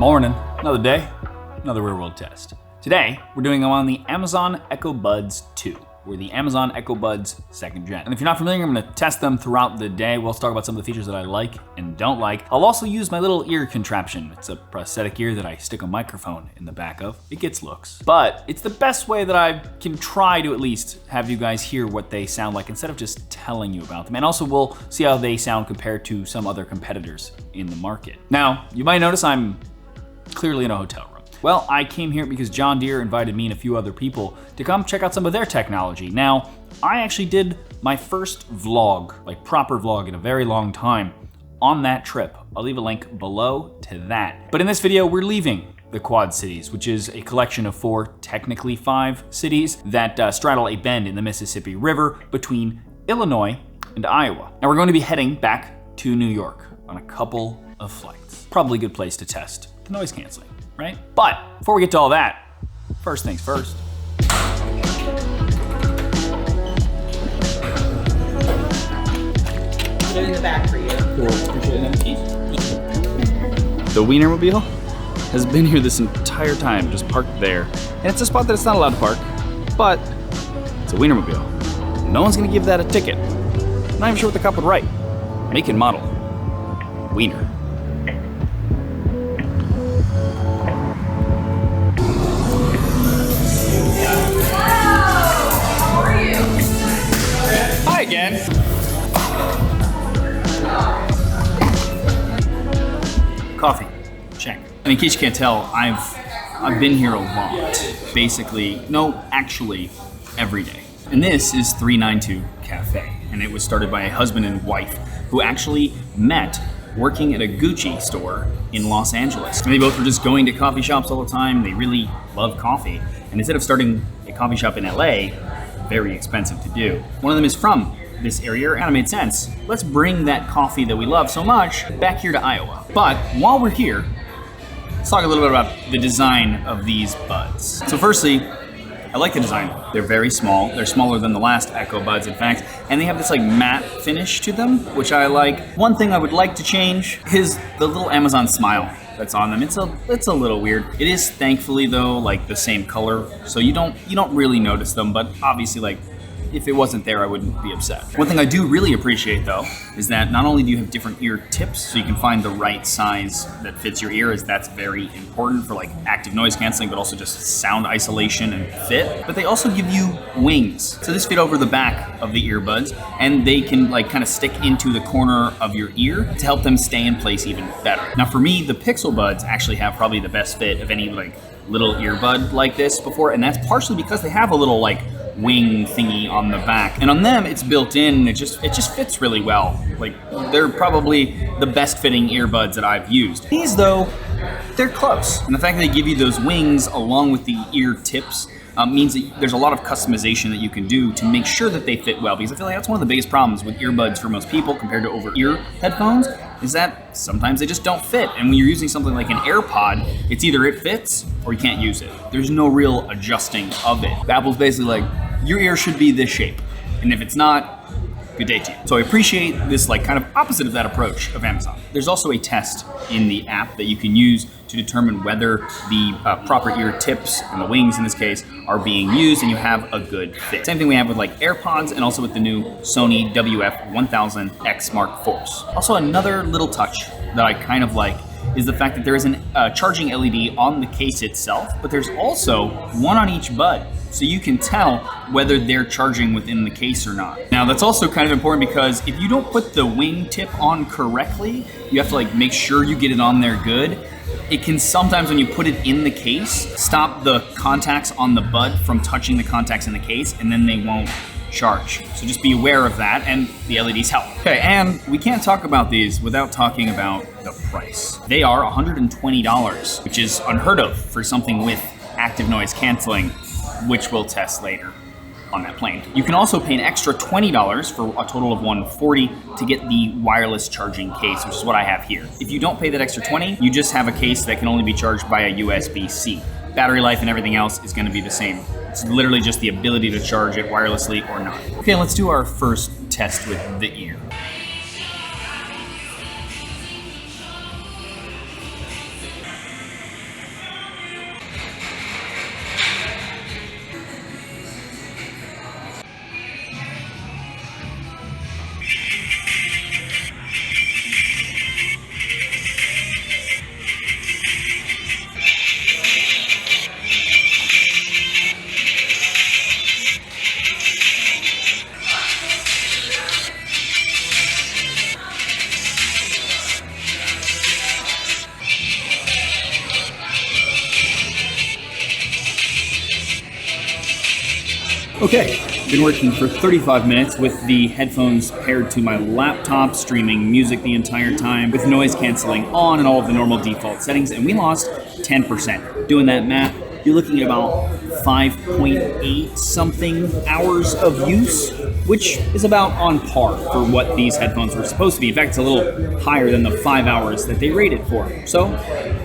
Morning, another day, another real world test. Today, we're doing them on the Amazon Echo Buds 2, or the Amazon Echo Buds 2nd Gen. And if you're not familiar, I'm gonna test them throughout the day. We'll talk about some of the features that I like and don't like. I'll also use my little ear contraption. It's a prosthetic ear that I stick a microphone in the back of. It gets looks, but it's the best way that I can try to at least have you guys hear what they sound like instead of just telling you about them. And also we'll see how they sound compared to some other competitors in the market. Now, you might notice I'm clearly in a hotel room. Well, I came here because John Deere invited me and a few other people to come check out some of their technology. Now, I actually did my first vlog, like proper vlog in a very long time on that trip. I'll leave a link below to that. But in this video, we're leaving the Quad Cities, which is a collection of 4, technically 5 cities that straddle a bend in the Mississippi River between Illinois and Iowa. Now we're going to be heading back to New York on a couple of flights. Probably a good place to test the noise canceling, right? But before we get to all that, first things first. Put it in the back for you. Cool, appreciate it. The Wienermobile has been here this entire time, just parked there. And it's a spot that it's not allowed to park, but it's a Wienermobile. No one's gonna give that a ticket. Not even sure what the cop would write. Make and model, Wiener. Again. Coffee, check. And in case you can't tell, I've been here a lot. Basically, no, actually, every day. And this is 392 Cafe, and it was started by a husband and wife who actually met working at a Gucci store in Los Angeles. And they both were just going to coffee shops all the time. They really love coffee. And instead of starting a coffee shop in LA, very expensive to do, one of them is from this area, and it made sense. Let's bring that coffee that we love so much back here to Iowa. But while we're here, let's talk a little bit about the design of these buds. So firstly, I like the design. They're very small. They're smaller than the last Echo Buds, in fact, and they have this like matte finish to them, which I like. One thing I would like to change is the little Amazon smile that's on them. It's a little weird. It is thankfully though like the same color, so you don't really notice them, but obviously like if it wasn't there, I wouldn't be upset. One thing I do really appreciate though is that not only do you have different ear tips so you can find the right size that fits your ear, as that's very important for like active noise canceling, but also just sound isolation and fit, but they also give you wings. So this fit over the back of the earbuds, and they can like kind of stick into the corner of your ear to help them stay in place even better. Now for me, the Pixel Buds actually have probably the best fit of any like little earbud like this before, and that's partially because they have a little like wing thingy on the back, and on them it's built in. It just fits really well. Like they're probably the best fitting earbuds that I've used. These though, they're close, and the fact that they give you those wings along with the ear tips means that there's a lot of customization that you can do to make sure that they fit well, because I feel like that's one of the biggest problems with earbuds for most people compared to over-ear headphones, is that sometimes they just don't fit. And when you're using something like an AirPod, it's either it fits or you can't use it. There's no real adjusting of it. Apple's basically like, your ear should be this shape, and if it's not, good day to you. So I appreciate this like kind of opposite of that approach of Amazon. There's also a test in the app that you can use to determine whether the proper ear tips and the wings in this case are being used and you have a good fit. Same thing we have with like AirPods and also with the new Sony WF-1000X Mark IVs. Also another little touch that I kind of like is the fact that there is a charging LED on the case itself, but there's also one on each bud, so you can tell whether they're charging within the case or not. Now that's also kind of important because if you don't put the wing tip on correctly, you have to like make sure you get it on there good. It can sometimes, when you put it in the case, stop the contacts on the bud from touching the contacts in the case, and then they won't charge. So just be aware of that, and the LEDs help. Okay, and we can't talk about these without talking about the price. They are $120, which is unheard of for something with active noise canceling, which we'll test later on that plane. You can also pay an extra $20 for a total of $140 to get the wireless charging case, which is what I have here. If you don't pay that extra $20, you just have a case that can only be charged by a USB-C. Battery life and everything else is going to be the same. It's literally just the ability to charge it wirelessly or not. Okay, let's do our first test with the ear. Okay, been working for 35 minutes with the headphones paired to my laptop, streaming music the entire time, with noise canceling on and all of the normal default settings, and we lost 10%. Doing that math, you're looking at about 5.8 something hours of use, which is about on par for what these headphones were supposed to be. In fact, it's a little higher than the 5 hours that they rated for, so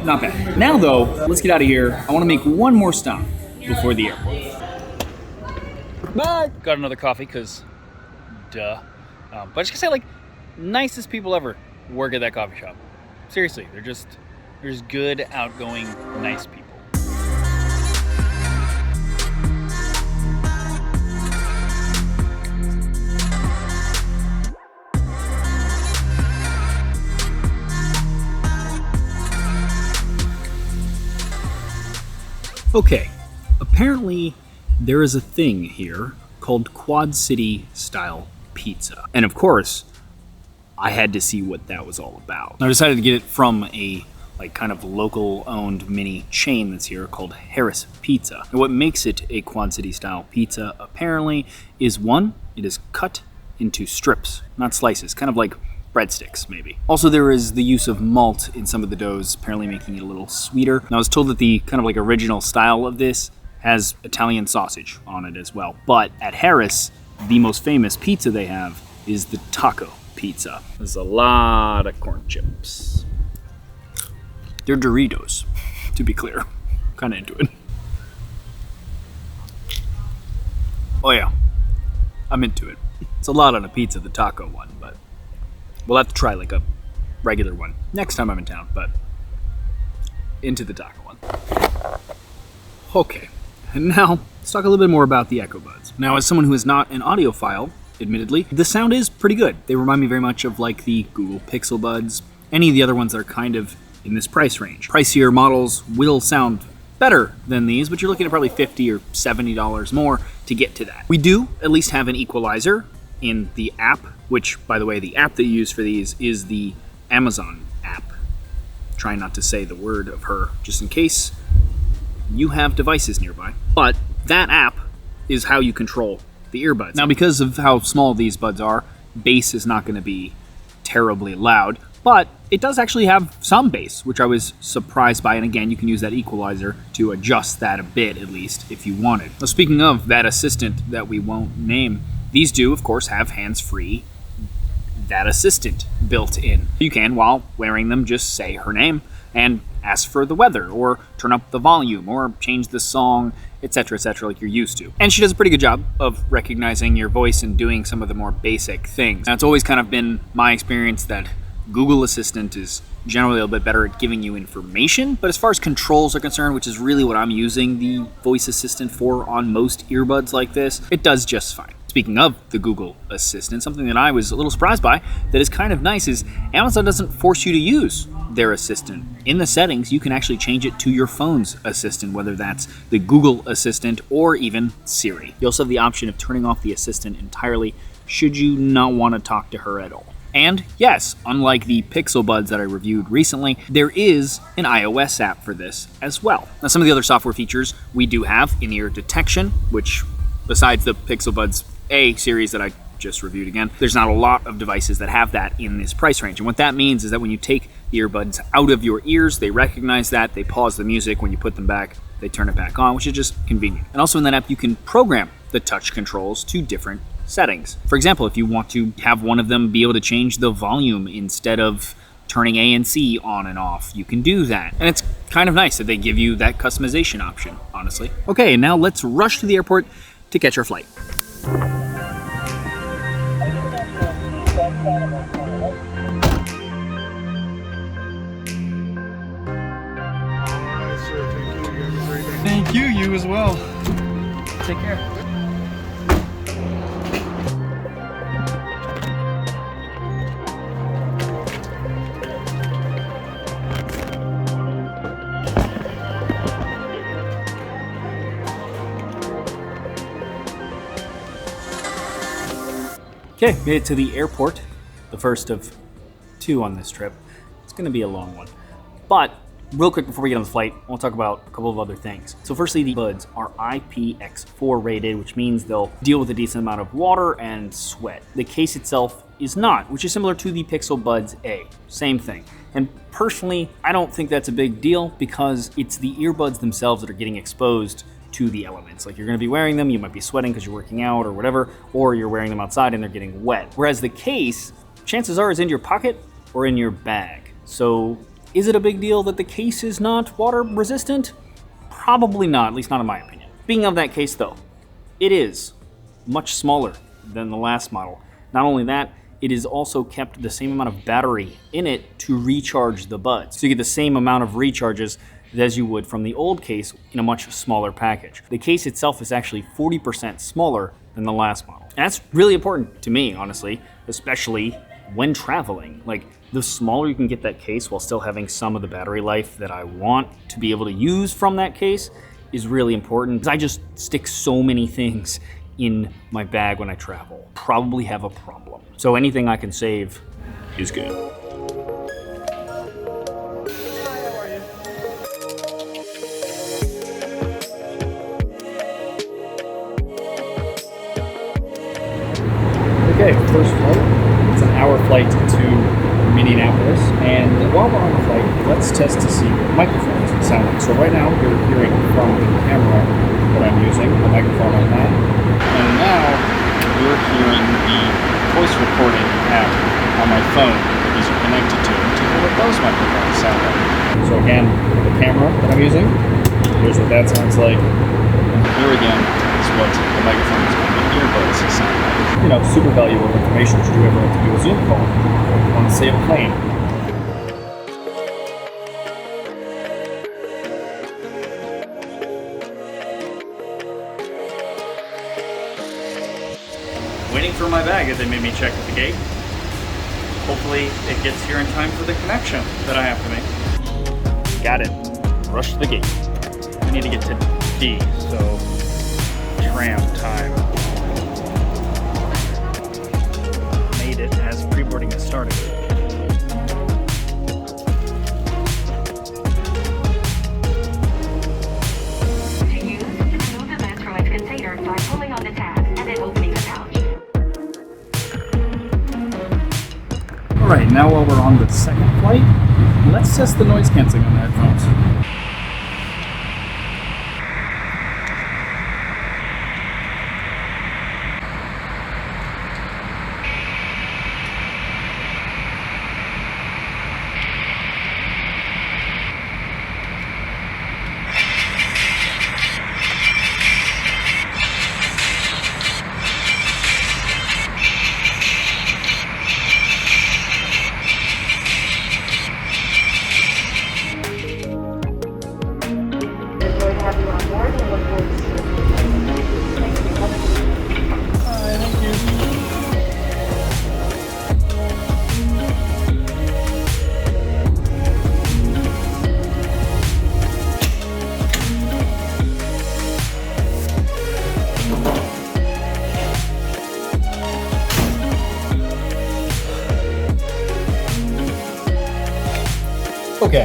not bad. Now though, let's get out of here. I want to make one more stop before the airport. Bye! Got another coffee, because duh. But I just gotta say, like, nicest people ever work at that coffee shop. Seriously, they're just good, outgoing, nice people. Okay, apparently there is a thing here called Quad City style pizza. And of course, I had to see what that was all about. I decided to get it from a kind of local owned mini chain that's here called Harris Pizza. And what makes it a Quad City style pizza apparently is one, it is cut into strips, not slices, kind of like breadsticks, maybe. Also, there is the use of malt in some of the doughs, apparently making it a little sweeter. And I was told that the kind of like original style of this has Italian sausage on it as well. But at Harris, the most famous pizza they have is the taco pizza. There's a lot of corn chips. They're Doritos, to be clear. Kind of into it. Oh yeah, I'm into it. It's a lot on a pizza, the taco one, but we'll have to try like a regular one next time I'm in town, but into the taco one. Okay, and now let's talk a little bit more about the earbuds. Now, as someone who is not an audiophile, admittedly, the sound is pretty good. They remind me very much of like the Google Pixel Buds, any of the other ones that are kind of in this price range. Pricier models will sound better than these, but you're looking at probably $50 or $70 more to get to that. We do at least have an equalizer in the app, which, by the way, the app that you use for these is the Amazon app. Trying not to say the word of her, just in case you have devices nearby. But that app is how you control the earbuds. Now, because of how small these buds are, bass is not going to be terribly loud, but it does actually have some bass, which I was surprised by. And again, you can use that equalizer to adjust that a bit, at least, if you wanted. Now, speaking of that assistant that we won't name, these do, of course, have hands-free that assistant built in. You can, while wearing them, just say her name and ask for the weather, or turn up the volume, or change the song, etc., like you're used to. And she does a pretty good job of recognizing your voice and doing some of the more basic things. Now, it's always kind of been my experience that Google Assistant is generally a little bit better at giving you information, but as far as controls are concerned, which is really what I'm using the voice assistant for on most earbuds like this, it does just fine. Speaking of the Google Assistant, something that I was a little surprised by that is kind of nice is Amazon doesn't force you to use their assistant. In the settings, you can actually change it to your phone's assistant, whether that's the Google Assistant or even Siri. You also have the option of turning off the assistant entirely should you not want to talk to her at all. And yes, unlike the Pixel Buds that I reviewed recently, there is an iOS app for this as well. Now, some of the other software features we do have in-ear detection, which besides the Pixel Buds A series that I just reviewed again, there's not a lot of devices that have that in this price range. And what that means is that when you take the earbuds out of your ears, they recognize that, they pause the music. When you put them back, they turn it back on, which is just convenient. And also in that app, you can program the touch controls to different settings. For example, if you want to have one of them be able to change the volume instead of turning ANC on and off, you can do that. And it's kind of nice that they give you that customization option, honestly. Okay, now let's rush to the airport to catch our flight. Thank you, you as well. Take care. Okay, made it to the airport, the first of two on this trip. It's going to be a long one. But Real quick before we get on the flight, I want to talk about a couple of other things. So firstly, the buds are IPX4 rated, which means they'll deal with a decent amount of water and sweat. The case itself is not, which is similar to the Pixel Buds A. Same thing. And personally, I don't think that's a big deal because it's the earbuds themselves that are getting exposed to the elements. Like, you're going to be wearing them, you might be sweating because you're working out or whatever, or you're wearing them outside and they're getting wet. Whereas the case, chances are, is in your pocket or in your bag. So is it a big deal that the case is not water resistant? Probably not, at least not in my opinion. Speaking of that case though, it is much smaller than the last model. Not only that, it is also kept the same amount of battery in it to recharge the buds. So you get the same amount of recharges as you would from the old case in a much smaller package. The case itself is actually 40% smaller than the last model. And that's really important to me, honestly, especially when traveling. Like, the smaller you can get that case while still having some of the battery life that I want to be able to use from that case is really important, because I just stick so many things in my bag when I travel. Probably have a problem. So anything I can save is good. Okay, first flight. It's an hour flight to Minneapolis, and while we're on the flight, let's test to see what microphones sound like. So right now, you're hearing from the camera that I'm using, the microphone on that, and now you're hearing the voice recording app on my phone that these are connected to hear what those microphones sound like. So again, the camera that I'm using, here's what that sounds like, and here again is what the microphones on the earbuds sound like. You know, super valuable information should you ever have to do a Zoom call on, say, a plane. Waiting for my bag as they made me check at the gate. Hopefully it gets here in time for the connection that I have to make. Got it. Rush to the gate. I need to get to D, so tram time. Made it as pre-boarding has started. To use, remove the electrolyte container by pulling on the tab and then opening the pouch. Alright, now while we're on the second flight, let's test the noise canceling on the headphones. Okay,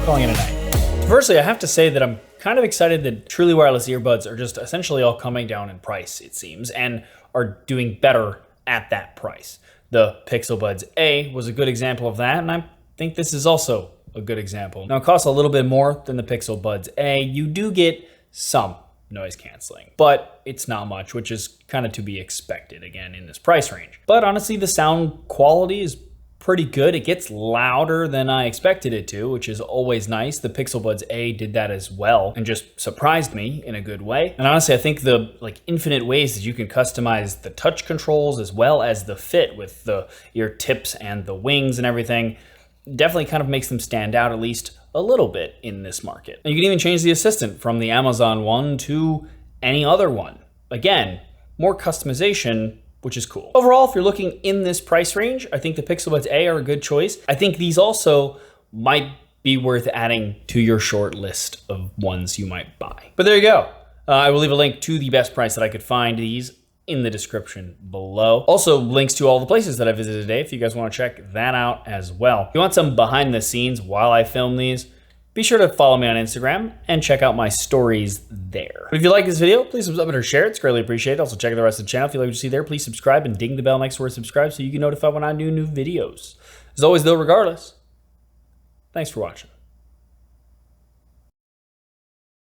calling it a night. Firstly, I have to say that I'm kind of excited that truly wireless earbuds are just essentially all coming down in price, it seems, and are doing better at that price. The Pixel Buds A was a good example of that, and I think this is also a good example. Now, it costs a little bit more than the Pixel Buds A. You do get some noise canceling, but it's not much, which is kind of to be expected, again, in this price range. But honestly, the sound quality is pretty good. It gets louder than I expected it to, which is always nice. The Pixel Buds A did that as well and just surprised me in a good way. And honestly, I think the infinite ways that you can customize the touch controls as well as the fit with the ear tips and the wings and everything definitely kind of makes them stand out at least a little bit in this market. And you can even change the assistant from the Amazon one to any other one. Again, more customization, which is cool. Overall, if you're looking in this price range, I think the Pixel Buds A are a good choice. I think these also might be worth adding to your short list of ones you might buy. But there you go. I will leave a link to the best price that I could find these in the description below. Also, links to all the places that I visited today if you guys want to check that out as well. If you want some behind the scenes while I film these, be sure to follow me on Instagram and check out my stories there. But if you like this video, please thumbs up it or share it. It's greatly appreciated. Also, check out the rest of the channel. If you like what you see there, please subscribe and ding the bell next to where subscribe so you get notified when I do new videos. As always, though, regardless, thanks for watching.